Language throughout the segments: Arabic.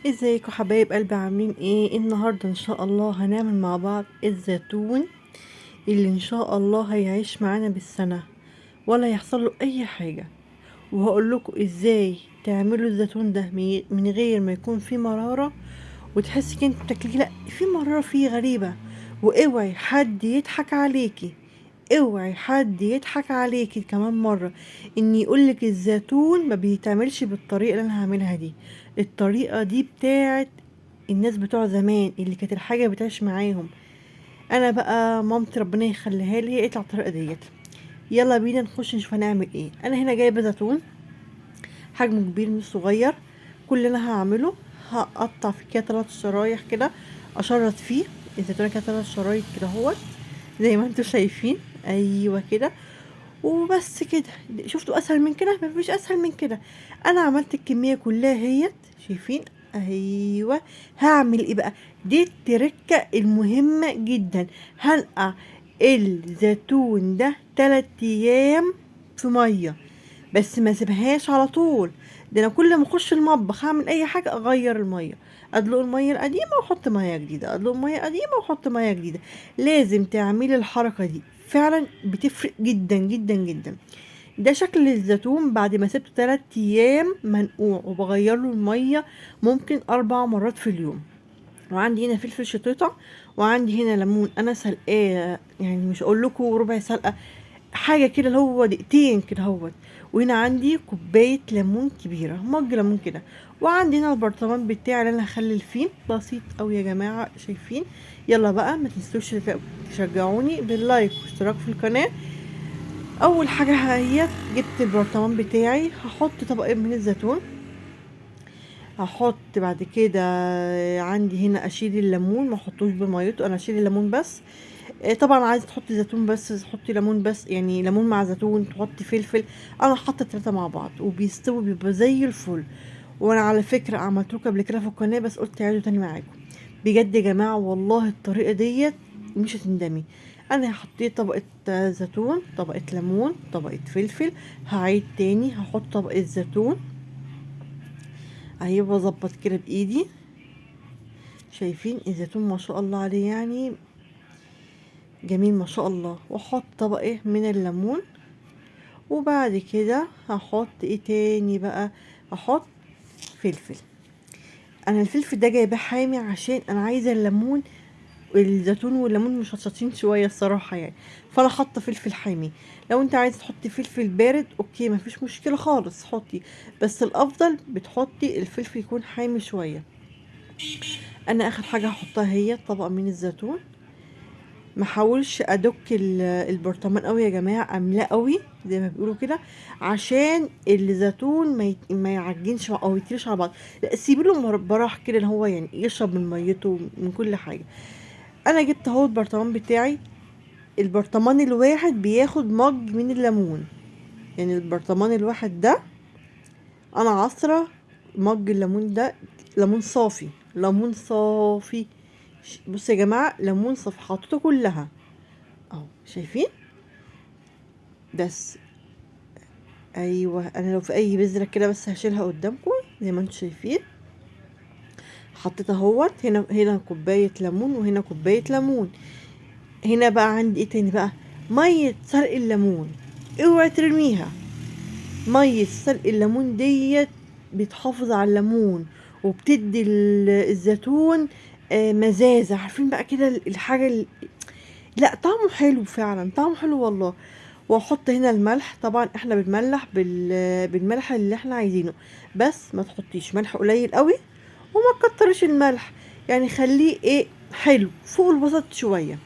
ازيكم حبايب قلبي، عاملين ايه؟ النهارده ان شاء الله هنعمل مع بعض الزيتون اللي ان شاء الله هيعيش معانا بالسنة ولا يحصل له اي حاجة. وهقول لكم ازاي تعملوا الزيتون ده من غير ما يكون فيه مرارة وتحسي كنت بتاكليه، لا في مرارة فيه غريبة. واوعي حد يضحك عليكي، اوعي حد يضحك عليكي كمان مرة ان يقولك الزيتون ما بيتعملش بالطريقة اللي انا هعملها دي. الطريقة دي بتاعت الناس بتوع زمان اللي كانت الحاجة بتعيش معاهم. انا بقى مامتي ربنا يخليها لي هي قالت على الطريقة ديت. يلا بينا نخش نشوف هنعمل ايه. انا هنا جايبة زيتون حجمه كبير مش صغير. كل اللي انا هعمله هقطع في كده 3 شرايح كده، اشرط فيه الزيتونة كده 3 شرايط كده اهوت زي ما انتوا شايفين. ايوه كده وبس كده. شفتوا اسهل من كده؟ مفيش اسهل من كده. انا عملت الكميه كلها هي شايفين. ايوه. هعمل ايه بقى؟ دي التركه المهمه جدا. هنقع الزيتون ده 3 ايام في ميه، بس ما سيبهاش على طول. ده انا كل ما اخش المطبخ اعمل اي حاجه اغير الميه، ادلق الميه القديمه واحط ميه جديده، ادلق الميه القديمه واحط ميه جديده. لازم تعملي الحركه دي، فعلا بتفرق جدا جدا جدا. ده شكل الزيتون بعد ما سبته 3 ايام منقوع، وبغير له الميه ممكن 4 مرات في اليوم. وعندي هنا فلفل شطيطة، وعندي هنا ليمون انا سلقاه، يعني مش اقول لكم ربع سلقه، حاجه كده اللي هو دقيقتين كده اهوت. وهنا عندي كوبايه ليمون كبيره، مج ليمون كده. وعندي هنا البرطمان بتاعي اللي انا هخلل فيه، بسيط قوي يا جماعه شايفين. يلا بقى ما تنسوش تشجعوني باللايك واشتراك في القناه. اول حاجه هي جبت البرطمان بتاعي، هحط طبقين من الزيتون. هحط بعد كده عندي هنا اشيل الليمون، ما احطوش بميته، انا اشيل الليمون بس. طبعا عايزه تحطي زيتون بس تحطي ليمون بس، يعني ليمون مع زيتون، تحطي فلفل. انا حاطه 3 مع بعض وبيستوي بيبقى زي الفل. وانا على فكره عملت لكم قبل كده في القناه، بس قلت اعيده تاني معاكم. بجد يا جماعه والله الطريقه ديت مش هتندمي. انا حطيت طبقه زيتون، طبقه ليمون، طبقه فلفل. هعيد تاني، هحط طبقه زيتون اهي، بظبط كده بايدي. شايفين الزيتون ما شاء الله عليه، يعني جميل ما شاء الله. واحط طبقة من الليمون. وبعد كده هحط ايه تاني بقى؟ هحط فلفل. انا الفلفل ده جايباه حامي عشان انا عايزه الليمون، الزيتون والليمون مشطشطين شويه الصراحه يعني. فانا حاطه فلفل حامي. لو انت عايزه تحطي فلفل بارد اوكي مفيش مشكله خالص حطي، بس الافضل بتحطي الفلفل يكون حامي شويه. انا اخر حاجه هحطها هي طبقه من الزيتون. ما حاولش ادك البرطمان قوي يا جماعه، املاه قوي زي ما بيقولوا كده، عشان الزيتون ما يعجنش او يطيرش على بعض. لا سيبي له براح كده ان هو يعني يشرب من ميته من كل حاجه. انا جبت اهو البرطمان بتاعي. البرطمان الواحد بياخد مج من الليمون، يعني البرطمان الواحد ده انا عصره مج الليمون ده. ليمون صافي، ليمون صافي. بصوا يا جماعه، ليمون صافي حطيته كلها اهو شايفين. بس ايوه، انا لو في اي بذره كده بس هشيلها قدامكم زي ما انتم شايفين. حطيت اهوت، هنا كوبايه ليمون وهنا كوبايه ليمون. هنا بقى عندي ايه تاني بقى؟ ميه سلق الليمون. اوعي ترميها. ميه سلق الليمون ديت بتحافظ على الليمون وبتدي الزيتون مزازه، عارفين بقى كده الحاجه لا طعمه حلو فعلا، طعمه حلو والله. واحط هنا الملح، طبعا احنا بنملح بالملح اللي احنا عايزينه، بس ما تحطيش ملح قليل قوي وما تكترش الملح، يعني خليه ايه حلو فوق الوسط شويه.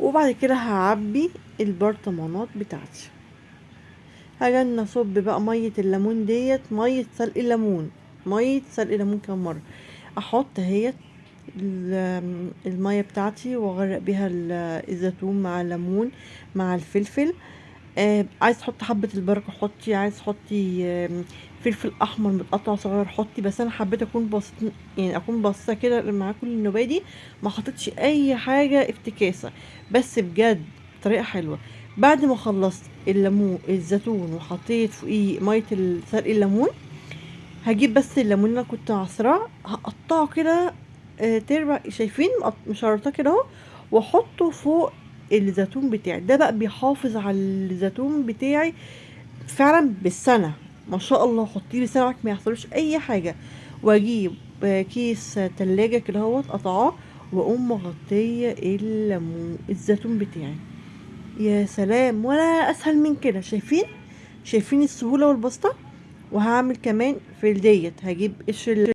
وبعد كده هعبي البرطمانات بتاعتي. هاجي اصب بقى ميه الليمون ديت، ميه سلق الليمون، ميه سلق الليمون كام مره. احط اهي الميه بتاعتي واغرق بيها الزيتون مع الليمون مع الفلفل. عايز تحطي حبه البركه حطي، عايز تحطي فلفل احمر متقطع صغير حطي، بس انا حبيت اكون بسيط، يعني اكون بسيطه كده مع كل النوبادي. ما حطيتش اي حاجه افتكاسه، بس بجد طريقه حلوه. بعد ما خلصت الليمون الزيتون وحطيت فوقيه ميه سلق الليمون، هجيب بس الليمون اللي أنا كنت عصراه هقطعه كده تربع، شايفين مشرطاه كده اهو، واحطه فوق الزيتون بتاعي. ده بقى بيحافظ على الزيتون بتاعي فعلا بالسنة، ما شاء الله. حطيه لسنة معاك ما يحصلوش اي حاجة. واجيب كيس تلاجة كده اهوت قطعاه، واقوم مغطية الزيتون بتاعي. يا سلام، ولا اسهل من كده. شايفين السهولة والبسطة. وهعمل كمان في ديت، هجيب قشر